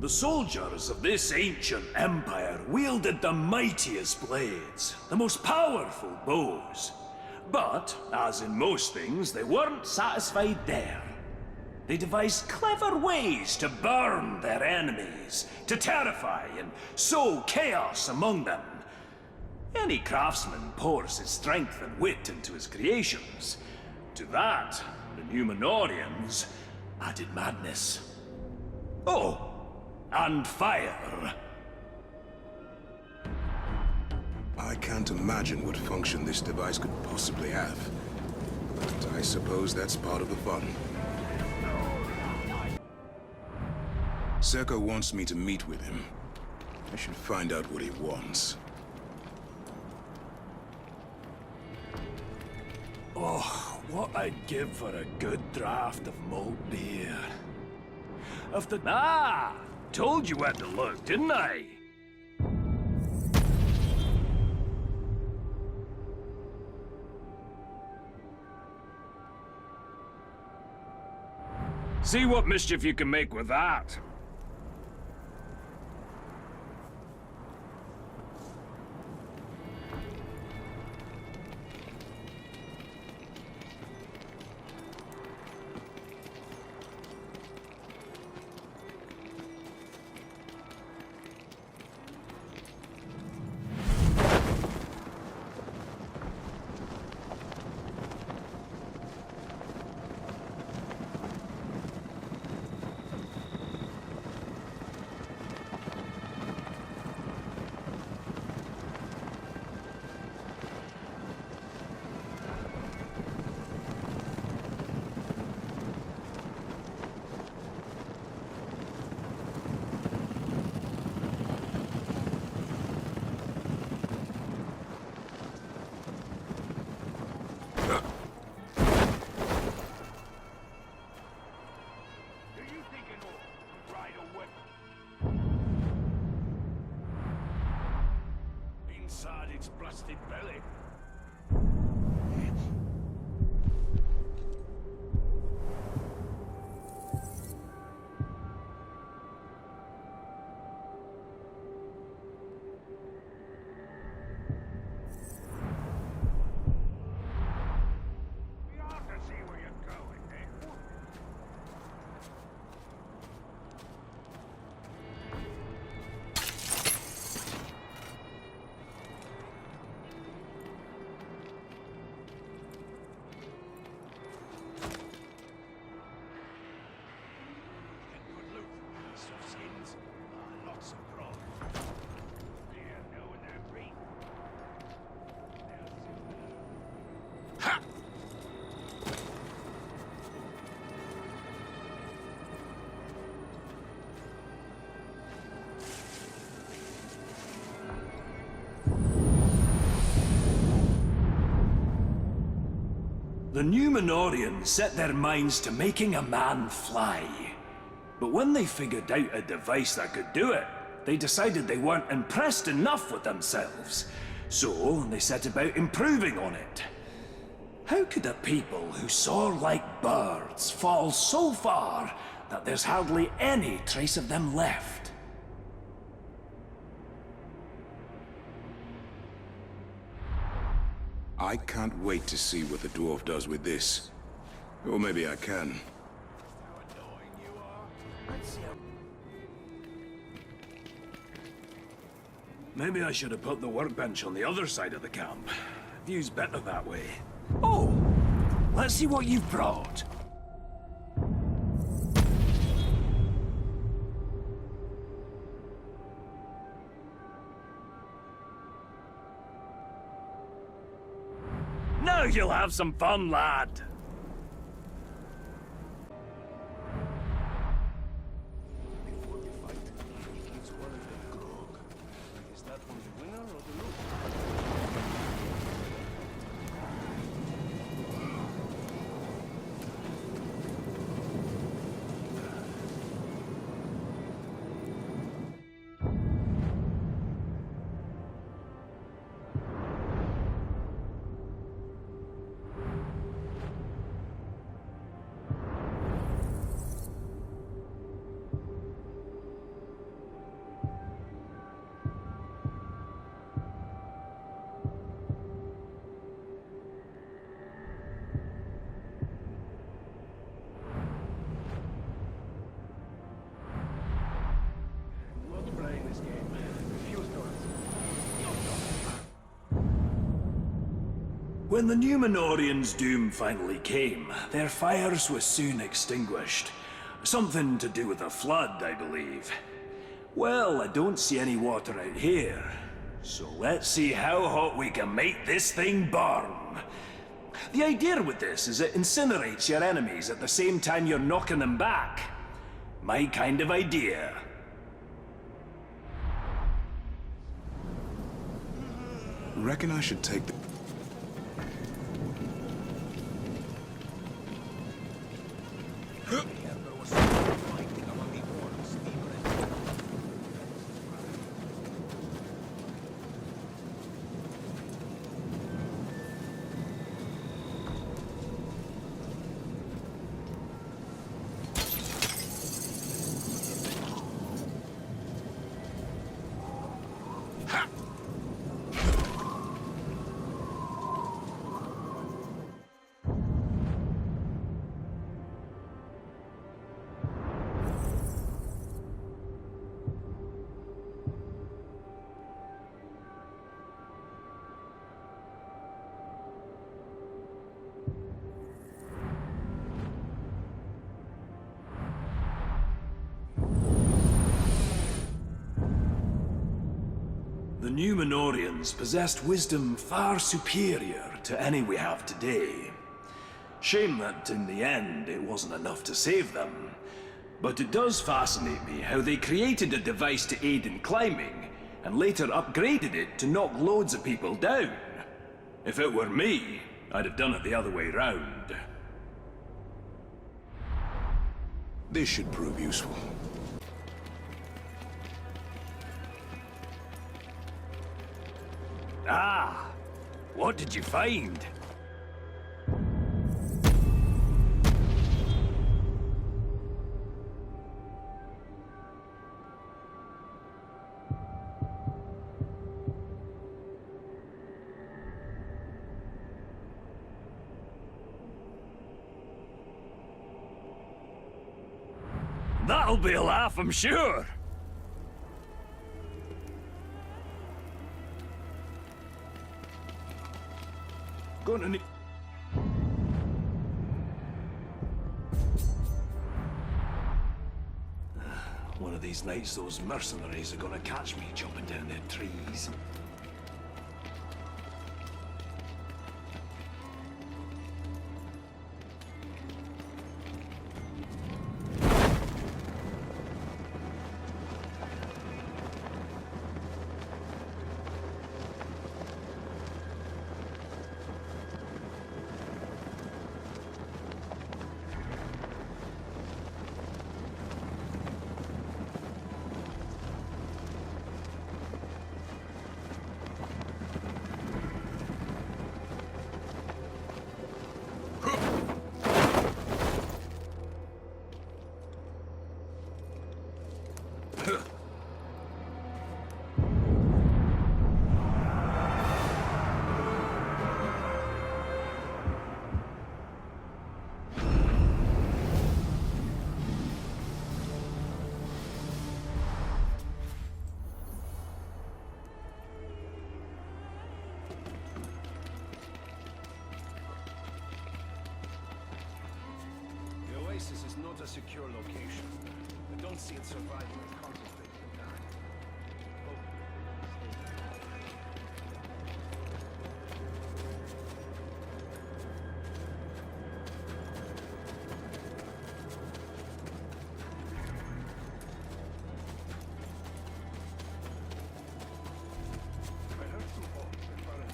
The soldiers of this ancient empire wielded the mightiest blades, the most powerful bows. But, as in most things, they weren't satisfied there. They devised clever ways to burn their enemies, to terrify and sow chaos among them. Any craftsman pours his strength and wit into his creations. To that, the Numenorians added madness. Oh, and fire. I can't imagine what function this device could possibly have. But I suppose that's part of the fun. Serko wants me to meet with him. I should find out what he wants. Oh, what I'd give for a good draft of malt beer. Told you where to look, didn't I? See what mischief you can make with that. Inside its blasted belly. We ought to see where you're going, eh? The Numenorians set their minds to making a man fly. But when they figured out a device that could do it, they decided they weren't impressed enough with themselves. So they set about improving on it. How could a people who soar like birds fall so far that there's hardly any trace of them left? I can't wait to see what the dwarf does with this. Or maybe I can. Maybe I should have put the workbench on the other side of the camp. View's better that way. Oh! Let's see what you've brought. Now you'll have some fun, lad. When the Numenorians' doom finally came, their fires were soon extinguished. Something to do with a flood, I believe. Well, I don't see any water out here. So let's see how hot we can make this thing burn. The idea with this is it incinerates your enemies at the same time you're knocking them back. My kind of idea. Reckon I should take the... The Numenorians possessed wisdom far superior to any we have today. Shame that, in the end, it wasn't enough to save them. But it does fascinate me how they created a device to aid in climbing, and later upgraded it to knock loads of people down. If it were me, I'd have done it the other way round. This should prove useful. Ah! What did you find? That'll be a laugh, I'm sure! Gonna need... One of these nights, those mercenaries are gonna catch me chopping down their trees. This is not a secure location. I don't see it surviving a contemplating attack. I heard some orcs in front of me.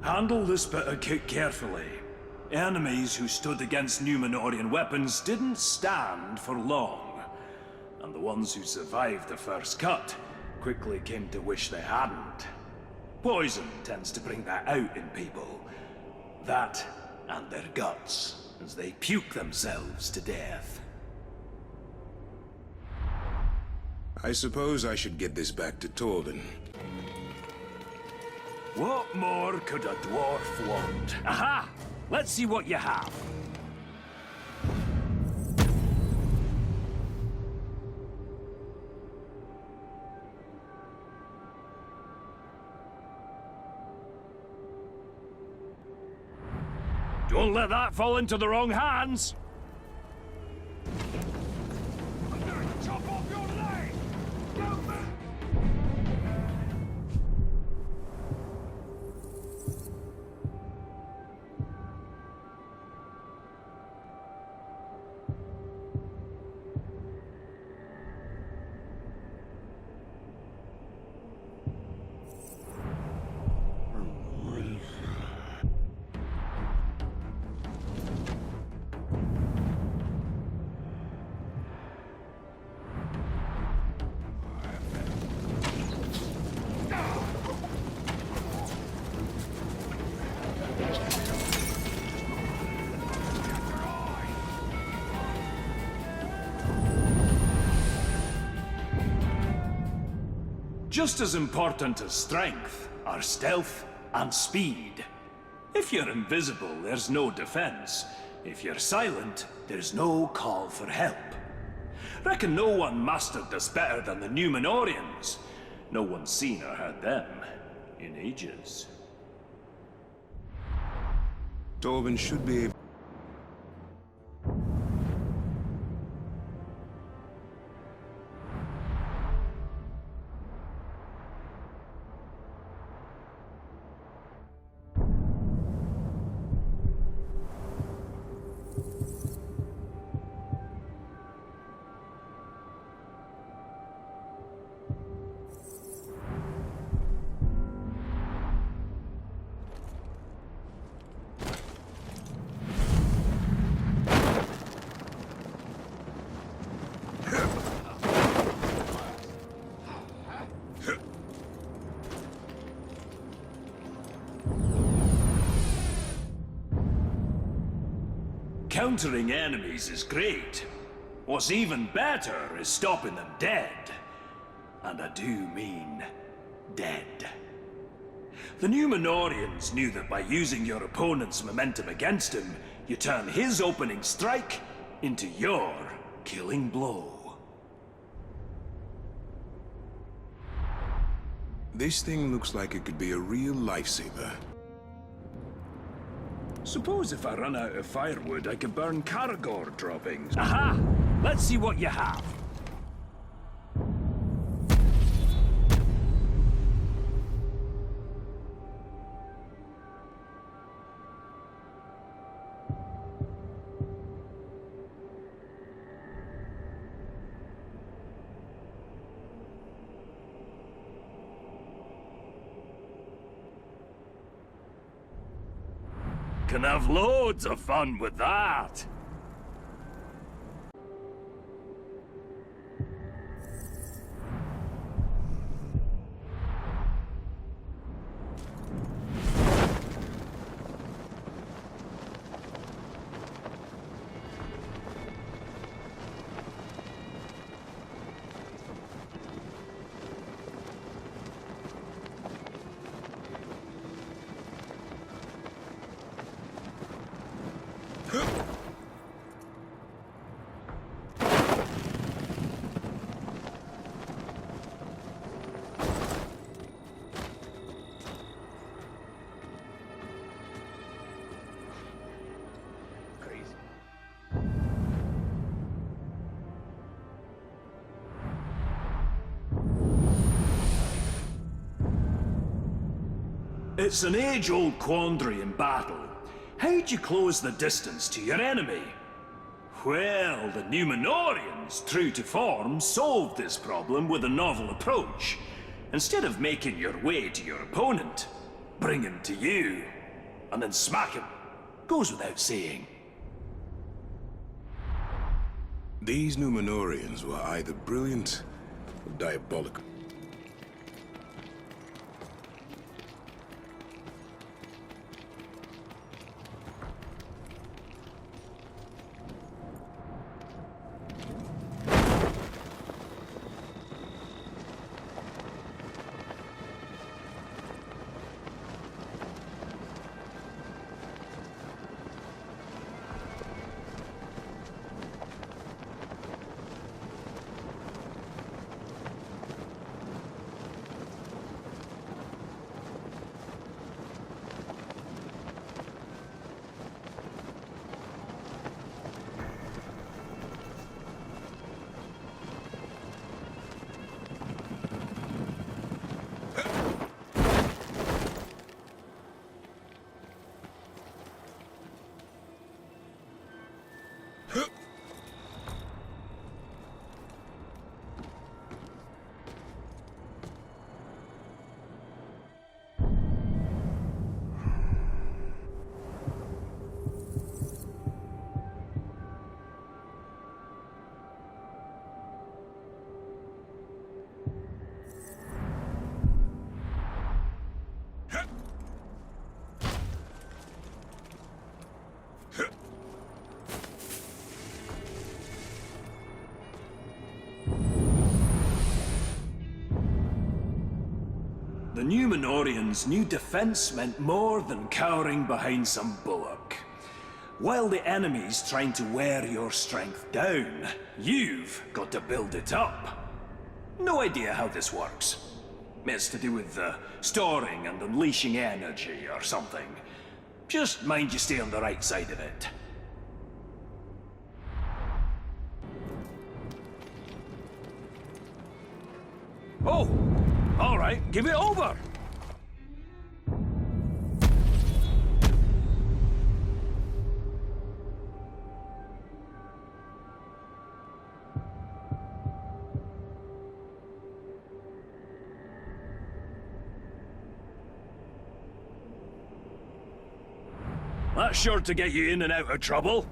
Handle this bit of kit carefully. Enemies who stood against Numenorian weapons didn't stand for long. and the ones who survived the first cut quickly came to wish they hadn't. Poison tends to bring that out in people. That and their guts, as they puke themselves to death. I suppose I should get this back to Torvin. What more could a dwarf want? Aha! Let's see what you have. Don't let that fall into the wrong hands! I'm gonna chop off your leg! Go back! Just as important as strength are stealth and speed. If you're invisible, there's no defense. If you're silent, there's no call for help. Reckon no one mastered this better than the Numenorians. No one's seen or heard them in ages. Torvin should be able... Countering enemies is great. What's even better is stopping them dead. And I do mean dead. The Numenorians knew that by using your opponent's momentum against him, you turn his opening strike into your killing blow. This thing looks like it could be a real lifesaver. Suppose if I run out of firewood, I could burn Caragor droppings. Aha! Let's see what you have. Can have loads of fun with that. It's an age-old quandary in battle. How'd you close the distance to your enemy? Well, the Numenorians, true to form, solved this problem with a novel approach. Instead of making your way to your opponent, bring him to you, and then smack him. Goes without saying. These Numenorians were either brilliant or diabolical. The Numenorians knew defense meant more than cowering behind some bulwark. While the enemy's trying to wear your strength down, you've got to build it up. No idea how this works. It's to do with storing and unleashing energy or something. Just mind you stay on the right side of it. Oh! All right, give it over! That's sure to get you in and out of trouble.